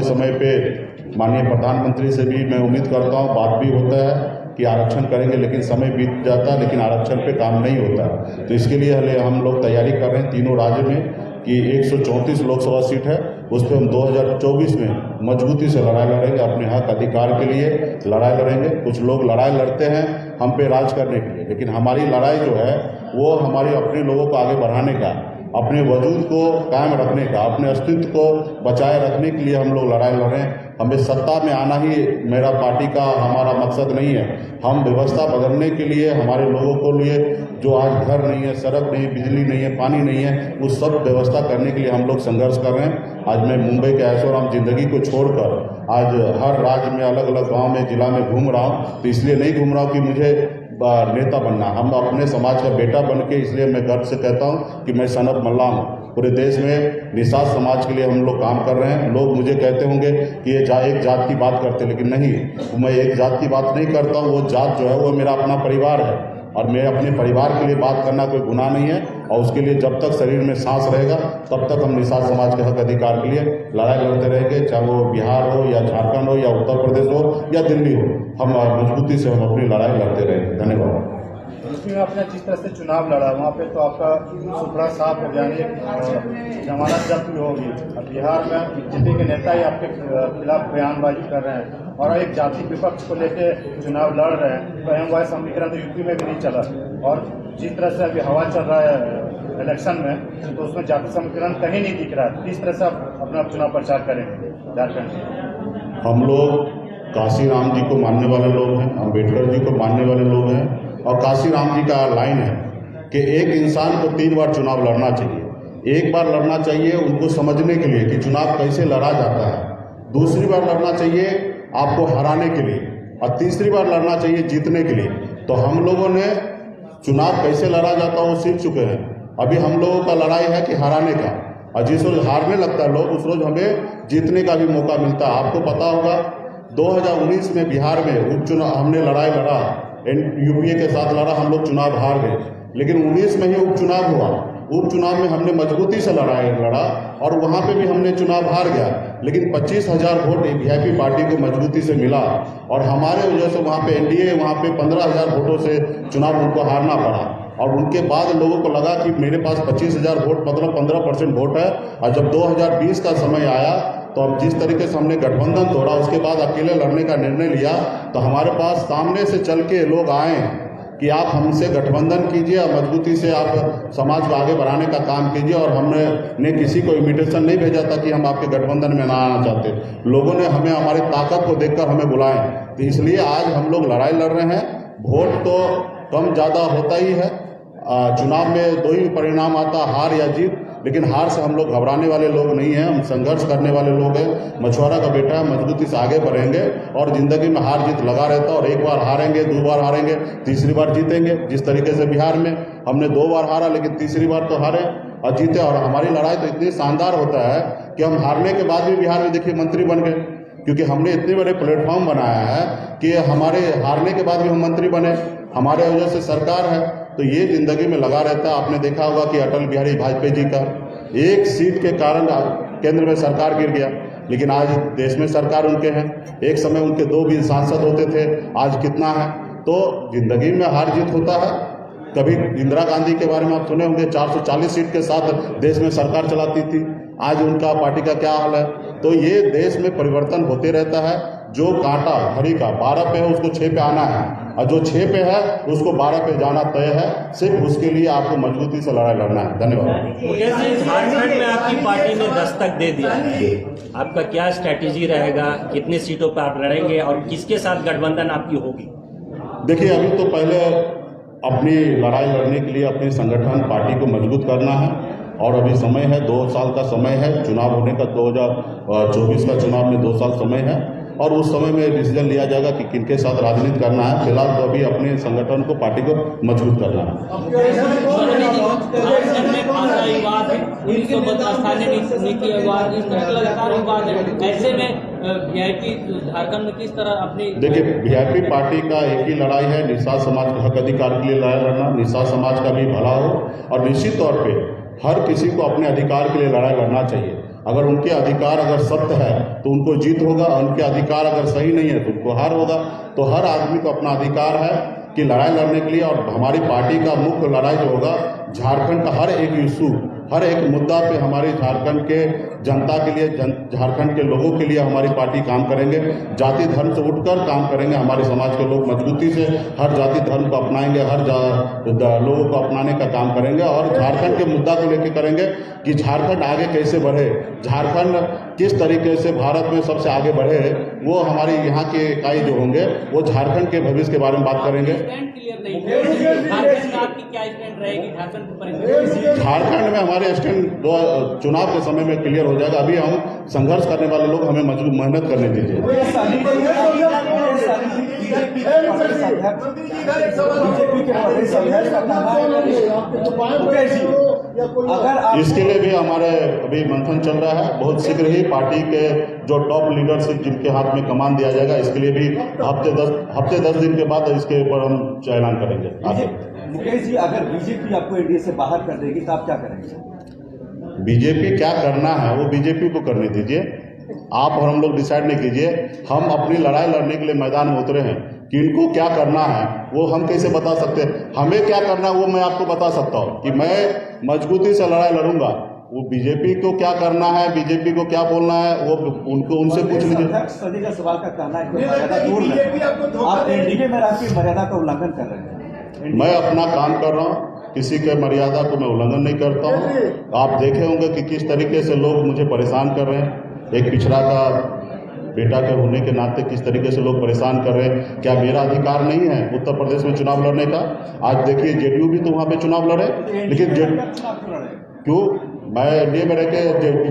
समय समय पे माननीय प्रधानमंत्री से भी मैं उम्मीद करता हूँ, बात भी होता है कि आरक्षण करेंगे, लेकिन समय बीत जाता है, लेकिन आरक्षण पे काम नहीं होता। तो इसके लिए हम लोग तैयारी कर रहे हैं तीनों राज्य में कि 134 लोकसभा सीट है, उस पर हम 2024 में मजबूती से लड़ाई लड़ेंगे, अपने हक अधिकार के लिए लड़ाई लड़ेंगे। कुछ लोग लड़ाई लड़ते हैं हम पे राज करने के लिए, लेकिन हमारी लड़ाई जो है वो हमारी अपने लोगों को आगे बढ़ाने का, अपने वजूद को कायम रखने का, अपने अस्तित्व को बचाए रखने के लिए हम लोग लड़ाई लड़ रहे हैं। हमें सत्ता में आना ही मेरा पार्टी का हमारा मकसद नहीं है। हम व्यवस्था बदलने के लिए, हमारे लोगों को लिए जो आज घर नहीं है, सड़क नहीं, बिजली नहीं है, पानी नहीं है, उस सब व्यवस्था करने के लिए हम लोग संघर्ष कर रहे हैं। आज मैं मुंबई के ऐशोआराम जिंदगी को छोड़कर आज हर राज्य में, अलग अलग गाँव में, जिला में घूम रहा हूँ। तो इसलिए नहीं घूम रहा हूँ कि मुझे नेता बनना, हम अपने समाज का बेटा बन के, इसलिए मैं गर्व से कहता हूँ कि मैं सनत मल्ला हूँ। पूरे देश में निषाद समाज के लिए हम लोग काम कर रहे हैं। लोग मुझे कहते होंगे कि ये एक जात की बात करते, लेकिन नहीं, मैं एक जात की बात नहीं करता हूँ। वो जात जो है वो मेरा अपना परिवार है, और मैं अपने परिवार के लिए बात करना कोई गुनाह नहीं है। और उसके लिए जब तक शरीर में सांस रहेगा तब तक हम निषाद समाज के हक अधिकार के लिए लड़ाई लड़ते रहेंगे, चाहे वो बिहार हो या झारखंड हो या उत्तर प्रदेश हो या दिल्ली हो। हम मजबूती से हम अपनी लड़ाई लड़ते रहेंगे। धन्यवाद। उसमें आपने जिस तरह से चुनाव लड़ा, वहाँ पे तो आपका सुपड़ा साफ हो जाने, जमानत जब्त भी होगी। अब बिहार में बीजेपी के नेता ही आपके खिलाफ बयानबाजी कर रहे हैं और एक जाति विपक्ष को लेके चुनाव लड़ रहे हैं। तो एम वाई समीकरण तो यूपी में भी नहीं चला, और जिस तरह से अभी हवा चल रहा है इलेक्शन में, तो उसमें जाति समीकरण कहीं नहीं दिख रहा है। किस तरह से आप अपना चुनाव प्रचार करेंगे झारखंड में? हम लोग काशी राम जी को मानने वाले लोग हैं, अम्बेडकर जी को मानने वाले लोग हैं, और काशी राम जी का लाइन है कि एक इंसान को 3 बार चुनाव लड़ना चाहिए। एक बार लड़ना चाहिए उनको समझने के लिए कि चुनाव कैसे लड़ा जाता है, दूसरी बार लड़ना चाहिए आपको हराने के लिए, और तीसरी बार लड़ना चाहिए जीतने के लिए। तो हम लोगों ने चुनाव कैसे लड़ा जाता है वो सीख चुके हैं। अभी हम लोगों का लड़ाई है कि हराने का, और जिस रोज हारने लगता है लोग, उस रोज हमें जीतने का भी मौका मिलता है। आपको पता होगा 2019 में बिहार में उपचुनाव हमने लड़ाई लड़ा, यूपीए के साथ लड़ा, हम लोग चुनाव हार गए, लेकिन 19 में ही उपचुनाव हुआ। उपचुनाव में हमने मजबूती से लड़ा और वहाँ पे भी हमने चुनाव हार गया, लेकिन 25,000 वोट वीआईपी पार्टी को मजबूती से मिला, और हमारे वजह से वहाँ पे एनडीए वहाँ पे 15,000 वोटों से चुनाव उनको हारना पड़ा। और उनके बाद लोगों को लगा कि मेरे पास 25,000 वोट मतलब 15% वोट है। और जब 2020 का समय आया तो अब जिस तरीके से हमने गठबंधन तोड़ा, उसके बाद अकेले लड़ने का निर्णय लिया, तो हमारे पास सामने से चल के लोग आए कि आप हमसे गठबंधन कीजिए और मजबूती से आप समाज को आगे बढ़ाने का काम कीजिए। और हमने किसी को इन्विटेशन नहीं भेजा था कि हम आपके गठबंधन में ना आना चाहते। लोगों ने हमें हमारी ताकत को देखकर हमें बुलाएं। तो इसलिए आज हम लोग लड़ाई लड़ रहे हैं। वोट तो कम ज़्यादा होता ही है, चुनाव में 2 ही परिणाम आता, हार या जीत, लेकिन हार से हम लोग घबराने वाले लोग नहीं हैं, हम संघर्ष करने वाले लोग हैं। मछुआरा का बेटा है, मजबूती से आगे बढ़ेंगे, और ज़िंदगी में हार जीत लगा रहता है, और एक बार हारेंगे, 2 बार हारेंगे, तीसरी बार जीतेंगे। जिस तरीके से बिहार में हमने 2 बार हारा, लेकिन तीसरी बार तो हारे और जीते। और हमारी लड़ाई तो इतनी शानदार होता है कि हम हारने के बाद भी बिहार में देखिए मंत्री बन गए, क्योंकि हमने इतने बड़े प्लेटफॉर्म बनाया है कि हमारे हारने के बाद भी हम मंत्री बने, हमारे वजह से सरकार है। तो ये जिंदगी में लगा रहता है। आपने देखा होगा कि अटल बिहारी वाजपेयी जी का 1 सीट के कारण केंद्र में सरकार गिर गया, लेकिन आज देश में सरकार उनके हैं। एक समय उनके 2 भी सांसद होते थे, आज कितना है। तो जिंदगी में हार जीत होता है। कभी इंदिरा गांधी के बारे में आप सुने होंगे, 440 सीट के साथ देश में सरकार चलाती थी। आज उनका पार्टी का क्या हाल है। तो ये देश में परिवर्तन होते रहता है। जो कांटा घड़ी का 12 पे है उसको 6 पे आना है, और जो 6 पे है उसको 12 पे जाना तय है। सिर्फ उसके लिए आपको मजबूती से लड़ाई लड़ना है। धन्यवाद। झारखंड में आपकी पार्टी ने दस्तक दे दिया, आपका क्या स्ट्रैटेजी रहेगा, कितने सीटों पर आप लड़ेंगे और किसके साथ गठबंधन आपकी होगी? देखिए, अभी तो पहले अपनी लड़ाई लड़ने के लिए अपने संगठन पार्टी को मजबूत करना है, और अभी समय है, 2 साल का समय है चुनाव होने का। 2024 का चुनाव में 2 साल समय है, और उस समय में डिसीजन लिया जाएगा कि किनके साथ राजनीति करना है। फिलहाल तो अभी अपने संगठन को, पार्टी को मजबूत करना है। ऐसे में वीआईपी झारखंड में किस तरह अपनी, देखिए, वीआईपी पार्टी का एक ही लड़ाई है, निषाद समाज के हक अधिकार के लिए लड़ाई लड़ना, निषाद समाज का भी भला हो, और निश्चित तौर पे हर किसी को अपने अधिकार के लिए लड़ाई लड़ना चाहिए। अगर उनके अधिकार अगर सत्य है तो उनको जीत होगा, और उनके अधिकार अगर सही नहीं है तो उनको हार होगा। तो हर आदमी को अपना अधिकार है कि लड़ाई लड़ने के लिए, और हमारी पार्टी का मुख्य लड़ाई जो होगा झारखंड का हर एक इशू, हर एक मुद्दा पे हमारी झारखंड के जनता के लिए, झारखंड के लोगों के लिए हमारी पार्टी काम करेंगे। जाति धर्म से उठकर काम करेंगे। हमारे समाज के लोग मजबूती से हर जाति धर्म को अपनाएंगे, हर लोगों को अपनाने का काम करेंगे, और झारखंड के मुद्दा को लेकर करेंगे कि झारखंड आगे कैसे बढ़े, झारखंड किस तरीके से भारत में सबसे आगे बढ़े। वो हमारी यहाँ के इकाई जो होंगे वो झारखंड के भविष्य के बारे में बात करेंगे। स्टैंड क्लियर नहीं है, झारखंड में आपकी क्या स्टैंड रहेगी झारखंड पर? झारखंड में हमारे स्टैंड चुनाव के समय में क्लियर हो जाएगा। अभी हम संघर्ष करने वाले लोग, हमें मजबूत मेहनत करने दीजिए। इसके लिए भी हमारे अभी मंथन चल रहा है। बहुत शीघ्र ही पार्टी के जो टॉप लीडरशिप जिनके हाथ में कमान दिया जाएगा, इसके लिए भी हफ्ते 10 दिन के बाद इसके ऊपर हम ऐलान करेंगे। मुकेश जी, अगर बीजेपी आपको एनडीए से बाहर कर देगी तो आप क्या करेंगे? बीजेपी क्या करना है वो बीजेपी को करने दीजिए, आप और हम लोग डिसाइड नहीं कीजिए। हम अपनी लड़ाई लड़ने के लिए मैदान में उतरे हैं, कि इनको क्या करना है वो हम कैसे बता सकते हैं। हमें क्या करना है वो मैं आपको बता सकता हूँ कि मैं मजबूती से लड़ाई लड़ूंगा। वो बीजेपी को क्या करना है, बीजेपी को क्या बोलना है, वो उनको उनसे पूछ लीजिए। सदी का सवाल का कहना है कि मर्यादा दूर है, आप एनडीए में रह के मर्यादा का उल्लंघन कर रहे हैं। मैं अपना काम कर रहा हूँ, किसी के मर्यादा को मैं उल्लंघन नहीं करता हूँ। आप देखे होंगे कि किस तरीके से लोग मुझे परेशान कर रहे हैं। एक पिछड़ा का बेटा के होने के नाते किस तरीके से लोग परेशान कर रहे हैं। क्या मेरा अधिकार नहीं है उत्तर प्रदेश में चुनाव लड़ने का? आज देखिए जेडीयू भी तो वहाँ पे चुनाव लड़े, लेकिन क्यों मैं एनडीए में रह के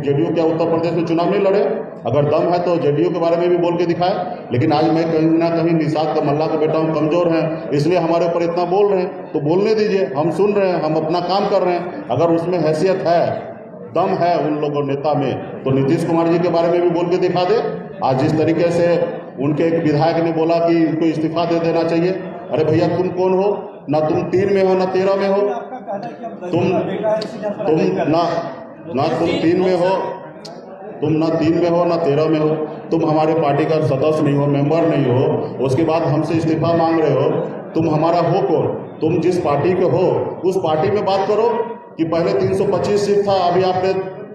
जेडीयू क्या उत्तर प्रदेश में चुनाव नहीं लड़े? अगर दम है तो जेडीयू के बारे में भी बोल के दिखाए। लेकिन आज मैं कहीं ना कहीं निषाद का मल्ला का बेटा हूँ, कमजोर हैं, इसलिए हमारे ऊपर इतना बोल रहे हैं। तो बोलने दीजिए, हम सुन रहे हैं, हम अपना काम कर रहे हैं। अगर उसमें हैसियत है, दम है उन लोगों नेता में, तो नीतीश कुमार जी के बारे में भी बोल के दिखा दे। आज जिस तरीके से उनके एक विधायक ने बोला कि इनको इस्तीफा दे देना चाहिए। अरे भैया तुम कौन हो? ना तुम 3 में हो ना 13 में हो। तुम ना तुम 3 में हो, तुम ना 3 में हो ना 13 में हो। तुम हमारे पार्टी का सदस्य नहीं हो, मेंबर नहीं हो, उसके बाद हमसे इस्तीफा मांग रहे हो। तुम हमारा हो कौन? तुम जिस पार्टी के हो उस पार्टी में बात करो कि पहले 325 सीट था, अभी आपने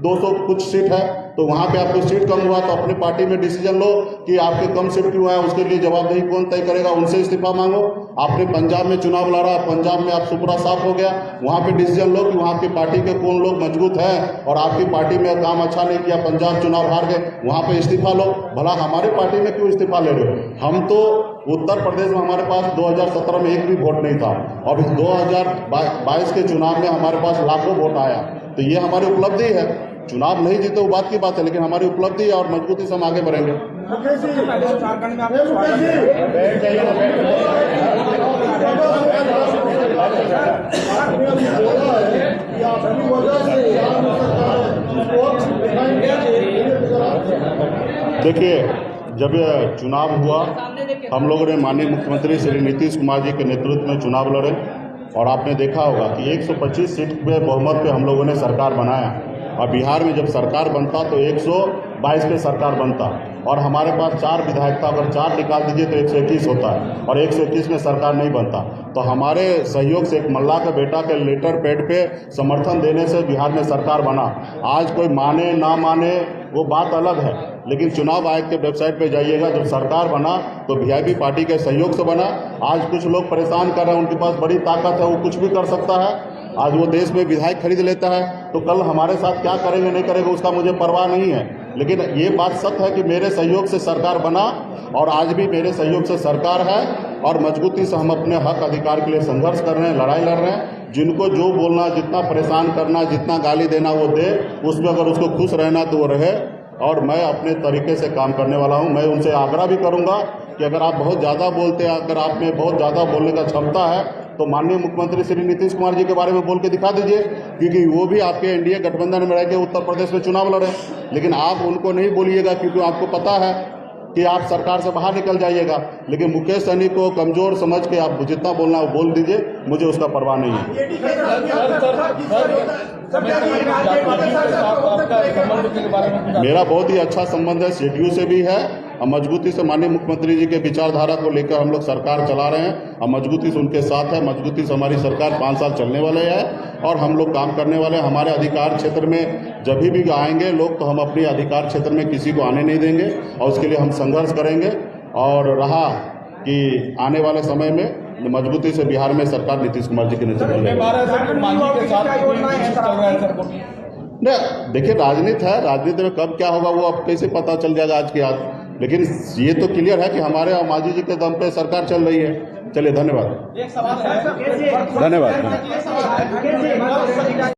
200 कुछ सीट है, तो वहाँ पे आपको सीट कम हुआ तो अपने पार्टी में डिसीजन लो कि आपके कम सीट क्यों है, उसके लिए जवाबदेही कौन तय करेगा, उनसे इस्तीफा मांगो। आपने पंजाब में चुनाव लड़ा, पंजाब में आप सुपरा साफ हो गया, वहाँ पे डिसीजन लो कि वहाँ की पार्टी के कौन लोग मजबूत हैं और आपकी पार्टी में काम अच्छा नहीं किया, पंजाब चुनाव हार गए, वहाँ पे इस्तीफा लो। भला हमारे पार्टी में क्यों इस्तीफा ले रहे हो? हम तो उत्तर प्रदेश में हमारे पास 2017 में एक भी वोट नहीं था, और 2022 के चुनाव में हमारे पास लाखों वोट आया। तो ये हमारी उपलब्धि है। चुनाव नहीं जीते वो बात की बात है, लेकिन हमारी उपलब्धि है और मजबूती से हम आगे बढ़ेंगे। देखिए, जब यह चुनाव हुआ, हम लोगों ने माननीय मुख्यमंत्री श्री नीतीश कुमार जी के नेतृत्व में चुनाव लड़े, और आपने देखा होगा कि 125 सीट पे बहुमत पे हम लोगों ने सरकार बनाया। और बिहार में जब सरकार बनता तो 122 पे सरकार बनता, और हमारे पास 4 विधायक था। अगर 4 निकाल दीजिए तो 121 होता है, और 121 में सरकार नहीं बनता। तो हमारे सहयोग से एक मल्ला का बेटा के लेटर पैड पे समर्थन देने से बिहार में सरकार बना। आज कोई माने ना माने वो बात अलग है, लेकिन चुनाव आयोग के वेबसाइट पे जाइएगा, जब सरकार बना तो वीआईपी पार्टी के सहयोग से बना। आज कुछ लोग परेशान कर रहे हैं, उनके पास बड़ी ताकत है, वो कुछ भी कर सकता है। आज वो देश में विधायक खरीद लेता है, तो कल हमारे साथ क्या करेंगे नहीं करेंगे उसका मुझे परवाह नहीं है। लेकिन ये बात सत्य है कि मेरे सहयोग से सरकार बना, और आज भी मेरे सहयोग से सरकार है, और मजबूती से हम अपने हक अधिकार के लिए संघर्ष कर रहे हैं, लड़ाई लड़ रहे हैं। जिनको जो बोलना, जितना परेशान करना, जितना गाली देना वो दे, उसमें अगर उसको खुश रहना तो वो रहे, और मैं अपने तरीके से काम करने वाला हूँ। मैं उनसे आग्रह भी करूँगा कि अगर आप बहुत ज़्यादा बोलते हैं, अगर आप में बहुत ज़्यादा बोलने का क्षमता है, तो माननीय मुख्यमंत्री श्री नीतीश कुमार जी के बारे में बोल के दिखा दीजिए, क्योंकि वो भी आपके एनडीए गठबंधन में रह के उत्तर प्रदेश में चुनाव लड़े। लेकिन आप उनको नहीं बोलिएगा, क्योंकि आपको पता है कि आप सरकार से बाहर निकल जाइएगा, लेकिन मुकेश सहनी को कमजोर समझ के आप जितना बोलना वो बोल दीजिए, मुझे उसका परवाह नहीं है। मेरा बहुत ही अच्छा संबंध है, शेड्यू से भी है और मजबूती से माननीय मुख्यमंत्री जी के विचारधारा को लेकर हम लोग सरकार चला रहे हैं और मजबूती से उनके साथ है। मजबूती से हमारी सरकार 5 साल चलने वाले है और हम लोग काम करने वाले हैं। हमारे अधिकार क्षेत्र में जब भी आएंगे लोग, तो हम अपने अधिकार क्षेत्र में किसी को आने नहीं देंगे और उसके लिए हम संघर्ष करेंगे। और रहा कि आने वाले समय में मजबूती से बिहार में सरकार नीतीश कुमार जी के नेतृत्व में नहीं, देखिए राजनीति है, राजनीति में कब क्या होगा वो अब कैसे पता चल जाएगा आज के आज, लेकिन ये तो क्लियर है कि हमारे और मांझी जी के दम पे सरकार चल रही है। चलिए, धन्यवाद। एक सवाल है, धन्यवाद।